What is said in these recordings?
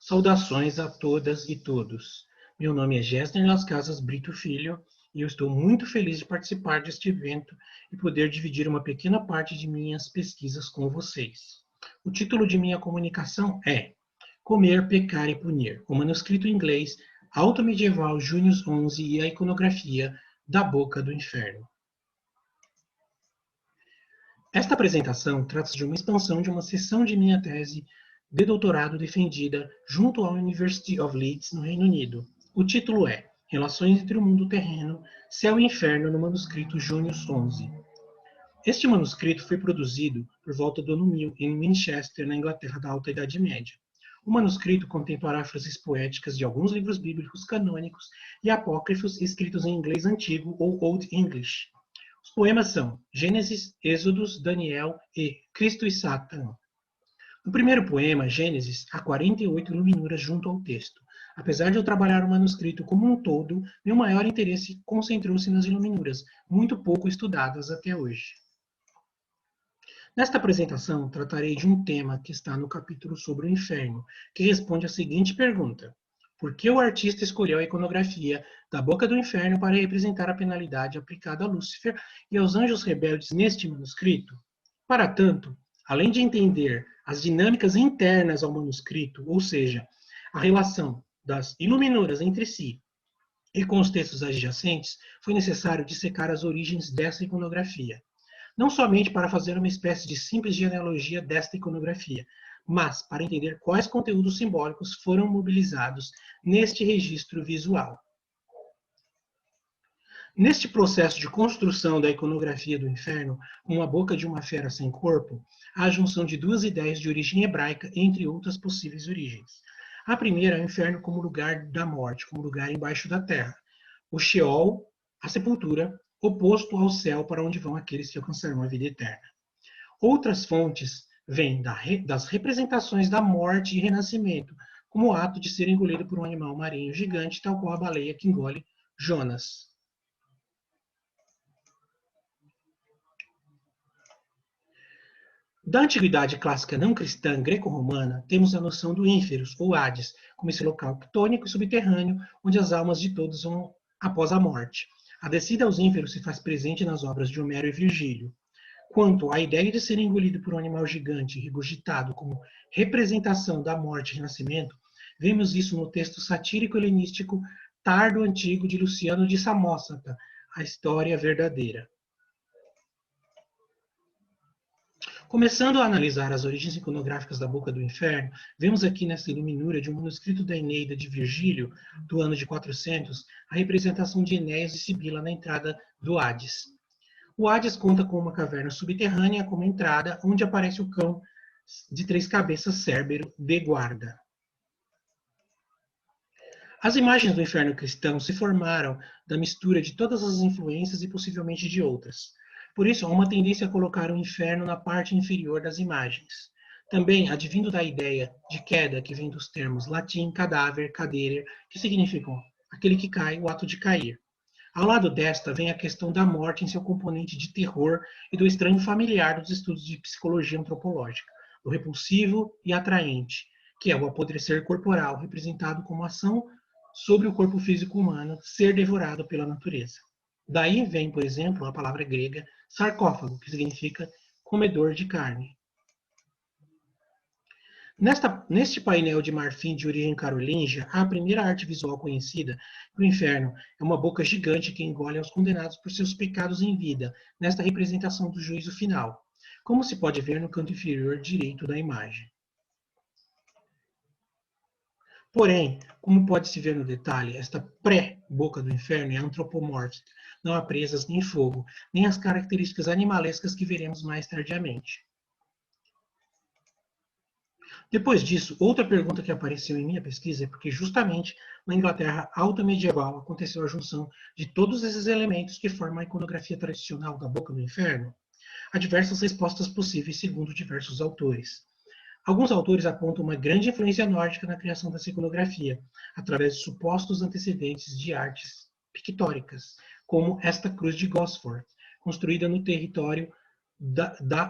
Saudações a todas e todos. Meu nome é Gessner Las Casas Brito Filho e eu estou muito feliz de participar deste evento e poder dividir uma pequena parte de minhas pesquisas com vocês. O título de minha comunicação é Comer, Pecar e Punir, o manuscrito em inglês Alto Medieval Június 11 e a iconografia da Boca do Inferno. Esta apresentação trata-se de uma expansão de uma seção de minha tese de doutorado defendida junto à University of Leeds, no Reino Unido. O título é Relações entre o Mundo Terreno, Céu e Inferno no manuscrito Június 11. Este manuscrito foi produzido por volta do ano 1000 em Winchester, na Inglaterra da Alta Idade Média. O manuscrito contém paráfrases poéticas de alguns livros bíblicos canônicos e apócrifos escritos em inglês antigo ou Old English. Os poemas são Gênesis, Êxodos, Daniel e Cristo e Satã. No primeiro poema, Gênesis, há 48 iluminuras junto ao texto. Apesar de eu trabalhar o manuscrito como um todo, meu maior interesse concentrou-se nas iluminuras, muito pouco estudadas até hoje. Nesta apresentação, tratarei de um tema que está no capítulo sobre o inferno, que responde à seguinte pergunta: por que o artista escolheu a iconografia da Boca do Inferno para representar a penalidade aplicada a Lúcifer e aos anjos rebeldes neste manuscrito? Para tanto, além de entender as dinâmicas internas ao manuscrito, ou seja, a relação das iluminuras entre si e com os textos adjacentes, foi necessário dissecar as origens dessa iconografia. Não somente para fazer uma espécie de simples genealogia desta iconografia, mas para entender quais conteúdos simbólicos foram mobilizados neste registro visual. Neste processo de construção da iconografia do inferno, com a boca de uma fera sem corpo, há a junção de duas ideias de origem hebraica, entre outras possíveis origens. A primeira é o inferno como lugar da morte, como lugar embaixo da terra. O Sheol, a sepultura, oposto ao céu para onde vão aqueles que alcançarão a vida eterna. Outras fontes vêm das representações da morte e renascimento, como o ato de ser engolido por um animal marinho gigante, tal qual a baleia que engole Jonas. Da antiguidade clássica não cristã greco-romana, temos a noção do ínferos, ou Hades, como esse local ctônico e subterrâneo, onde as almas de todos vão após a morte. A descida aos ínferos se faz presente nas obras de Homero e Virgílio. Quanto à ideia de ser engolido por um animal gigante regurgitado como representação da morte e renascimento, vemos isso no texto satírico-helenístico Tardo Antigo de Luciano de Samosata, A História Verdadeira. Começando a analisar as origens iconográficas da Boca do Inferno, vemos aqui nessa iluminura de um manuscrito da Eneida de Virgílio, do ano de 400, a representação de Enéas e Sibila na entrada do Hades. O Hades conta com uma caverna subterrânea como entrada, onde aparece o cão de 3 cabeças Cérbero de guarda. As imagens do inferno cristão se formaram da mistura de todas as influências e possivelmente de outras. Por isso, há uma tendência a colocar o inferno na parte inferior das imagens. Também advindo da ideia de queda, que vem dos termos latim cadáver, cadere, que significam aquele que cai, o ato de cair. Ao lado desta vem a questão da morte em seu componente de terror e do estranho familiar dos estudos de psicologia antropológica, do repulsivo e atraente, que é o apodrecer corporal, representado como ação sobre o corpo físico humano ser devorado pela natureza. Daí vem, por exemplo, a palavra grega sarcófago, que significa comedor de carne. Neste painel de marfim de origem carolíngia, há a primeira arte visual conhecida. O inferno é uma boca gigante que engole aos condenados por seus pecados em vida, nesta representação do juízo final, como se pode ver no canto inferior direito da imagem. Porém, como pode-se ver no detalhe, esta pré-boca do inferno é antropomórfica, não há presas nem fogo, nem as características animalescas que veremos mais tardiamente. Depois disso, outra pergunta que apareceu em minha pesquisa é porque justamente na Inglaterra alta medieval aconteceu a junção de todos esses elementos que formam a iconografia tradicional da Boca do Inferno. Há diversas respostas possíveis segundo diversos autores. Alguns autores apontam uma grande influência nórdica na criação da iconografia, através de supostos antecedentes de artes pictóricas, como esta cruz de Gosforth, construída no território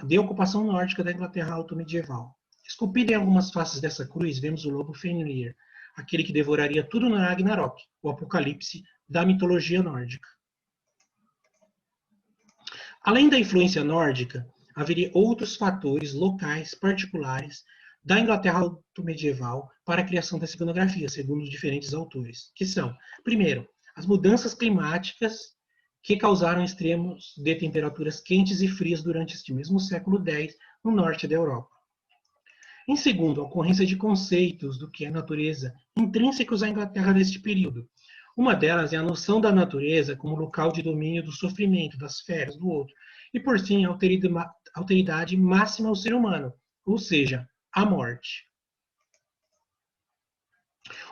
de ocupação nórdica da Inglaterra alto-medieval. Esculpido em algumas faces dessa cruz, vemos o lobo Fenrir, aquele que devoraria tudo no Ragnarok, o apocalipse da mitologia nórdica. Além da influência nórdica, haveria outros fatores locais particulares da Inglaterra alto-medieval para a criação dessa iconografia, segundo os diferentes autores, que são, primeiro, as mudanças climáticas que causaram extremos de temperaturas quentes e frias durante este mesmo século X no norte da Europa. Em segundo, a ocorrência de conceitos do que é natureza intrínsecos à Inglaterra neste período. Uma delas é a noção da natureza como local de domínio do sofrimento, das feras, do outro, e por fim, a alteridade máxima ao ser humano, ou seja, a morte.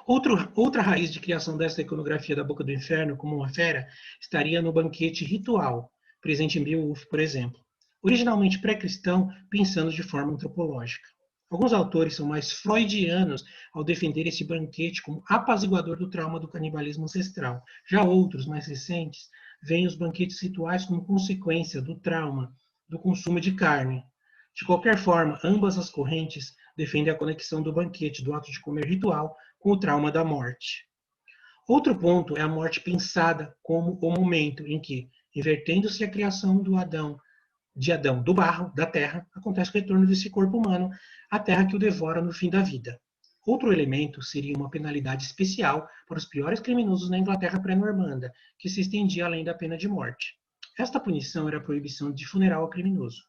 Outra raiz de criação dessa iconografia da boca do inferno como uma fera estaria no banquete ritual, presente em Beowulf, por exemplo. Originalmente pré-cristão, pensando de forma antropológica. Alguns autores são mais freudianos ao defender esse banquete como apaziguador do trauma do canibalismo ancestral. Já outros, mais recentes, veem os banquetes rituais como consequência do trauma do consumo de carne. De qualquer forma, ambas as correntes defendem a conexão do banquete, do ato de comer ritual, com o trauma da morte. Outro ponto é a morte pensada como o momento em que, invertendo-se a criação de Adão do barro, da terra, acontece o retorno desse corpo humano à terra que o devora no fim da vida. Outro elemento seria uma penalidade especial para os piores criminosos na Inglaterra pré-normanda, que se estendia além da pena de morte. Esta punição era a proibição de funeral ao criminoso.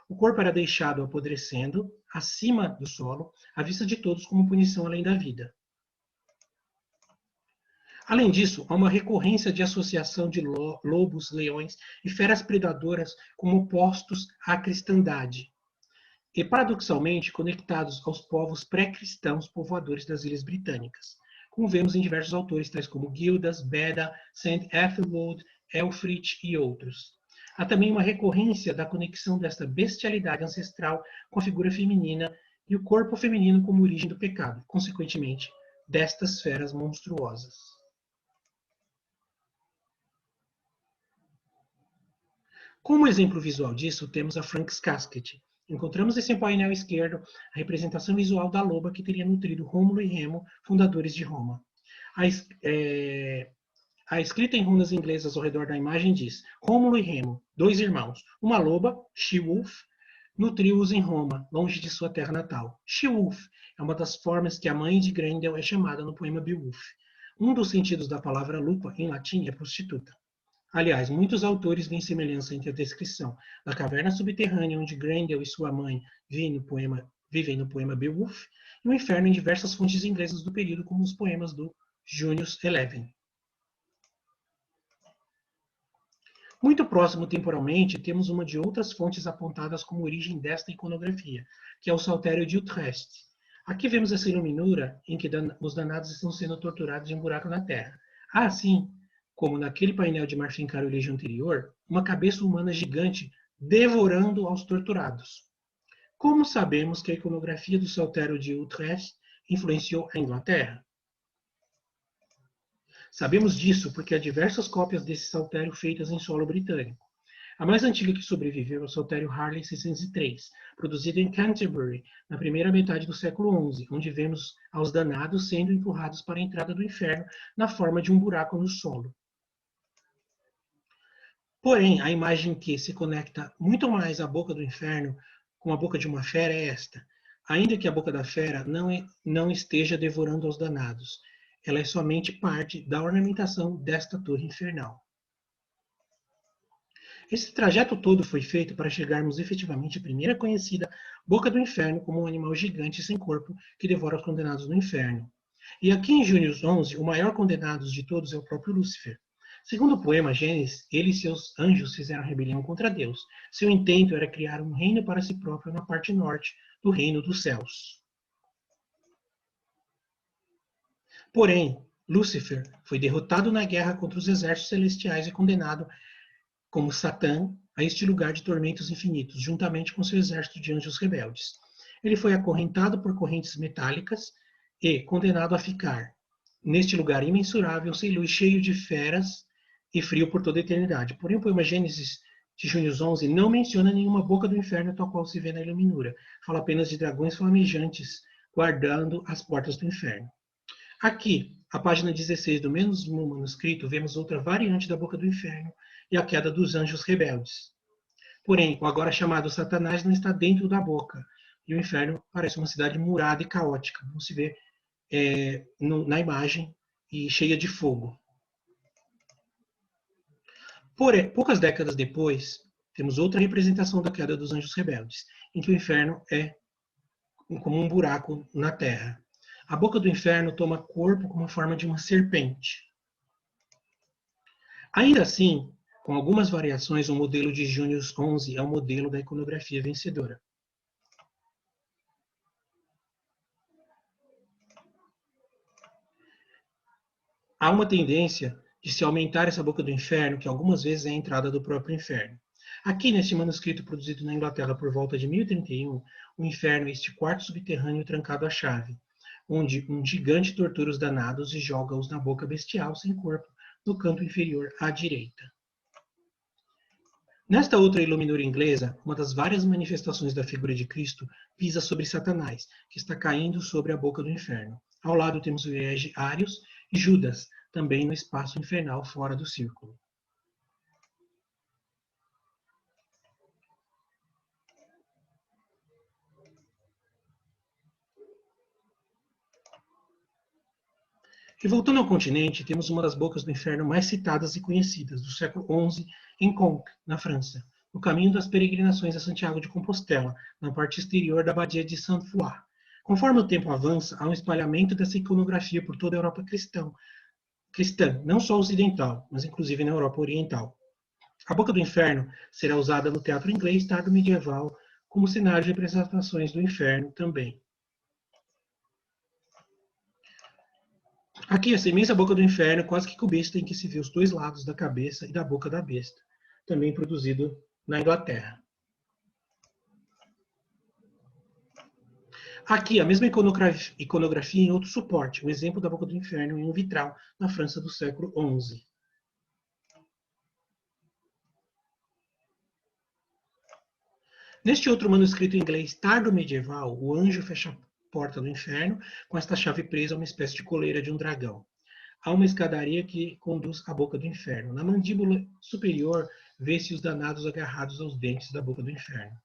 O corpo era deixado apodrecendo, acima do solo, à vista de todos como punição além da vida. Além disso, há uma recorrência de associação de lobos, leões e feras predadoras como opostos à cristandade, e paradoxalmente conectados aos povos pré-cristãos povoadores das Ilhas Britânicas, como vemos em diversos autores, tais como Gildas, Beda, St. Ethelwold, Elfrith e outros. Há também uma recorrência da conexão desta bestialidade ancestral com a figura feminina e o corpo feminino como origem do pecado, consequentemente, destas feras monstruosas. Como exemplo visual disso, temos a Frank's Casket. Encontramos nesse painel esquerdo a representação visual da loba que teria nutrido Rômulo e Remo, fundadores de Roma. A escrita em runas inglesas ao redor da imagem diz: Rômulo e Remo, dois irmãos, uma loba, She-Wolf, nutriu-os em Roma, longe de sua terra natal. She-Wolf é uma das formas que a mãe de Grendel é chamada no poema Beowulf. Um dos sentidos da palavra lupa, em latim, é prostituta. Aliás, muitos autores veem semelhança entre a descrição da caverna subterrânea onde Grendel e sua mãe vivem no poema Beowulf e o inferno em diversas fontes inglesas do período, como os poemas do Junius Eleven. Muito próximo temporalmente, temos uma de outras fontes apontadas como origem desta iconografia, que é o Saltério de Utrecht. Aqui vemos essa iluminura em que os danados estão sendo torturados em um buraco na terra. Assim, como naquele painel de marfim carolejo anterior, uma cabeça humana gigante devorando aos torturados. Como sabemos que a iconografia do Saltério de Utrecht influenciou a Inglaterra? Sabemos disso porque há diversas cópias desse saltério feitas em solo britânico. A mais antiga que sobreviveu é o saltério Harley 603, produzido em Canterbury, na primeira metade do século XI, onde vemos aos danados sendo empurrados para a entrada do inferno na forma de um buraco no solo. Porém, a imagem que se conecta muito mais à boca do inferno com a boca de uma fera é esta. Ainda que a boca da fera não esteja devorando aos danados, ela é somente parte da ornamentação desta torre infernal. Esse trajeto todo foi feito para chegarmos efetivamente à primeira conhecida boca do inferno como um animal gigante sem corpo que devora os condenados no inferno. E aqui em Június 11, o maior condenado de todos é o próprio Lúcifer. Segundo o poema Gênesis, ele e seus anjos fizeram rebelião contra Deus. Seu intento era criar um reino para si próprio na parte norte do reino dos céus. Porém, Lúcifer foi derrotado na guerra contra os exércitos celestiais e condenado, como Satã, a este lugar de tormentos infinitos, juntamente com seu exército de anjos rebeldes. Ele foi acorrentado por correntes metálicas e condenado a ficar neste lugar imensurável, sem luz, cheio de feras e frio por toda a eternidade. Porém, o poema Gênesis de Júnior 11 não menciona nenhuma boca do inferno tal qual se vê na Iluminura. Fala apenas de dragões flamejantes guardando as portas do inferno. Aqui, a página 16 do mesmo manuscrito, vemos outra variante da boca do inferno e a queda dos anjos rebeldes. Porém, o agora chamado Satanás não está dentro da boca, e o inferno parece uma cidade murada e caótica, como se vê na imagem, e cheia de fogo. Porém, poucas décadas depois, temos outra representação da queda dos anjos rebeldes, em que o inferno é como um buraco na terra. A boca do inferno toma corpo com a forma de uma serpente. Ainda assim, com algumas variações, o modelo de Júnior 11 é o modelo da iconografia vencedora. Há uma tendência de se aumentar essa boca do inferno, que algumas vezes é a entrada do próprio inferno. Aqui, neste manuscrito produzido na Inglaterra por volta de 1031, o inferno é este quarto subterrâneo trancado à chave, onde um gigante tortura os danados e joga-os na boca bestial sem corpo, no canto inferior à direita. Nesta outra iluminura inglesa, uma das várias manifestações da figura de Cristo pisa sobre Satanás, que está caindo sobre a boca do inferno. Ao lado temos o herege Arius e Judas, também no espaço infernal fora do círculo. E voltando ao continente, temos uma das bocas do inferno mais citadas e conhecidas, do século XI, em Conques, na França, no caminho das peregrinações a Santiago de Compostela, na parte exterior da abadia de Saint-Foy. Conforme o tempo avança, há um espalhamento dessa iconografia por toda a Europa cristã, não só ocidental, mas inclusive na Europa oriental. A boca do inferno será usada no teatro inglês tardo medieval como cenário de representações do inferno também. Aqui, essa imensa boca do inferno, quase que cubista, em que se vê os dois lados da cabeça e da boca da besta, também produzido na Inglaterra. Aqui, a mesma iconografia em outro suporte, um exemplo da boca do inferno em um vitral na França do século XI. Neste outro manuscrito em inglês tardo medieval, o anjo fecha a porta do inferno com esta chave presa a uma espécie de coleira de um dragão. Há uma escadaria que conduz à boca do inferno. Na mandíbula superior, vê-se os danados agarrados aos dentes da boca do inferno.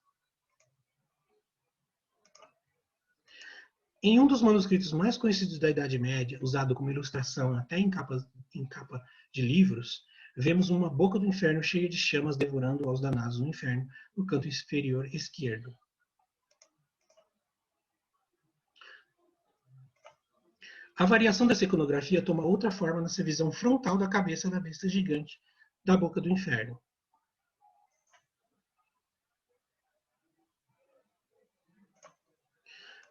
Em um dos manuscritos mais conhecidos da Idade Média, usado como ilustração até em capa de livros, vemos uma boca do inferno cheia de chamas devorando aos danados no inferno, no canto inferior esquerdo. A variação dessa iconografia toma outra forma nessa visão frontal da cabeça da besta gigante da boca do inferno.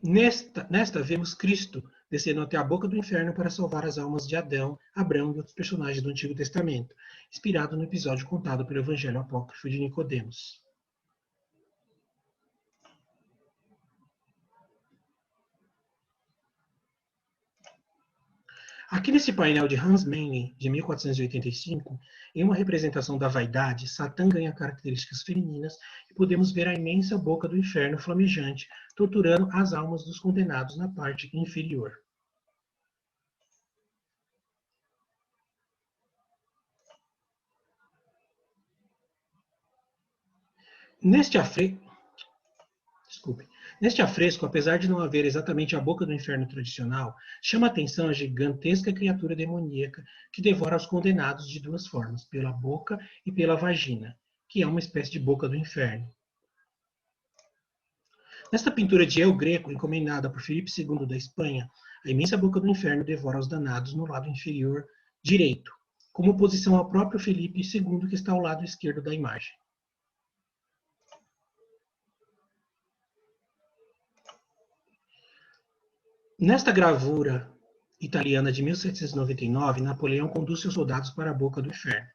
Nesta vemos Cristo descendo até a boca do inferno para salvar as almas de Adão, Abraão e outros personagens do Antigo Testamento, inspirado no episódio contado pelo Evangelho Apócrifo de Nicodemos. Aqui nesse painel de Hans Memling, de 1485, em uma representação da vaidade, Satã ganha características femininas e podemos ver a imensa boca do inferno flamejante, torturando as almas dos condenados na parte inferior. Neste afresco, apesar de não haver exatamente a boca do inferno tradicional, chama a atenção a gigantesca criatura demoníaca que devora os condenados de duas formas, pela boca e pela vagina, que é uma espécie de boca do inferno. Nesta pintura de El Greco, encomendada por Filipe II da Espanha, a imensa boca do inferno devora os danados no lado inferior direito, como oposição ao próprio Filipe II, que está ao lado esquerdo da imagem. Nesta gravura italiana de 1799, Napoleão conduz seus soldados para a boca do inferno.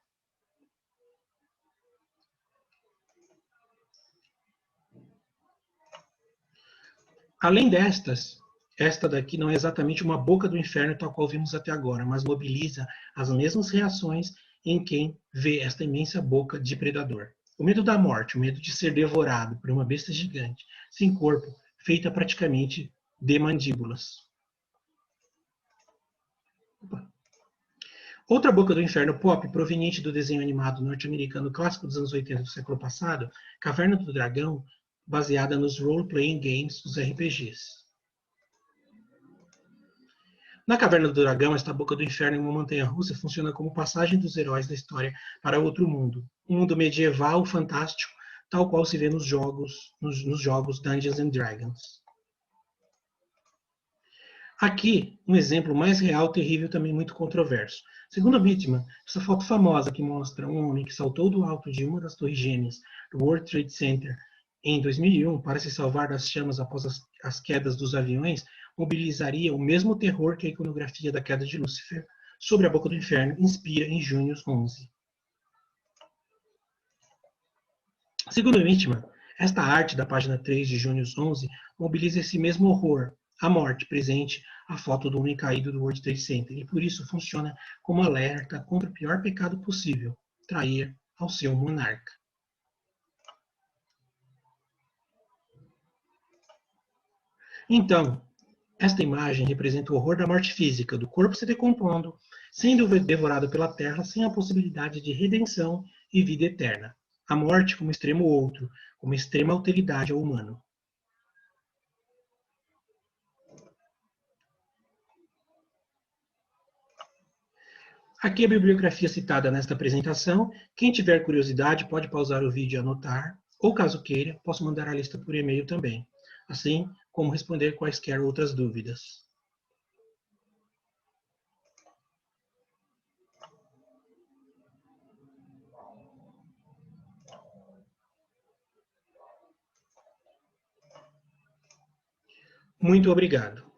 Além destas, esta daqui não é exatamente uma boca do inferno tal qual vimos até agora, mas mobiliza as mesmas reações em quem vê esta imensa boca de predador. O medo da morte, o medo de ser devorado por uma besta gigante, sem corpo, feita praticamente de mandíbulas. Outra boca do inferno pop, proveniente do desenho animado norte-americano clássico dos anos 80 do século passado, Caverna do Dragão, baseada nos role-playing games dos RPGs. Na Caverna do Dragão, esta boca do inferno em uma montanha-russa funciona como passagem dos heróis da história para outro mundo, um mundo medieval fantástico, tal qual se vê nos jogos Dungeons and Dragons. Aqui, um exemplo mais real, terrível e também muito controverso. Segundo a vítima, essa foto famosa que mostra um homem que saltou do alto de uma das torres gêmeas do World Trade Center em 2001 para se salvar das chamas após as quedas dos aviões, mobilizaria o mesmo terror que a iconografia da queda de Lúcifer sobre a boca do inferno inspira em junho 11. Segundo a vítima, esta arte da página 3 de junho 11 mobiliza esse mesmo horror, a morte presente, a foto do homem caído do World Trade Center, e por isso funciona como alerta contra o pior pecado possível, trair ao seu monarca. Então, esta imagem representa o horror da morte física, do corpo se decompondo, sendo devorado pela terra sem a possibilidade de redenção e vida eterna. A morte como extremo outro, como extrema alteridade ao humano. Aqui a bibliografia citada nesta apresentação. Quem tiver curiosidade pode pausar o vídeo e anotar, ou caso queira, posso mandar a lista por e-mail também, assim como responder quaisquer outras dúvidas. Muito obrigado.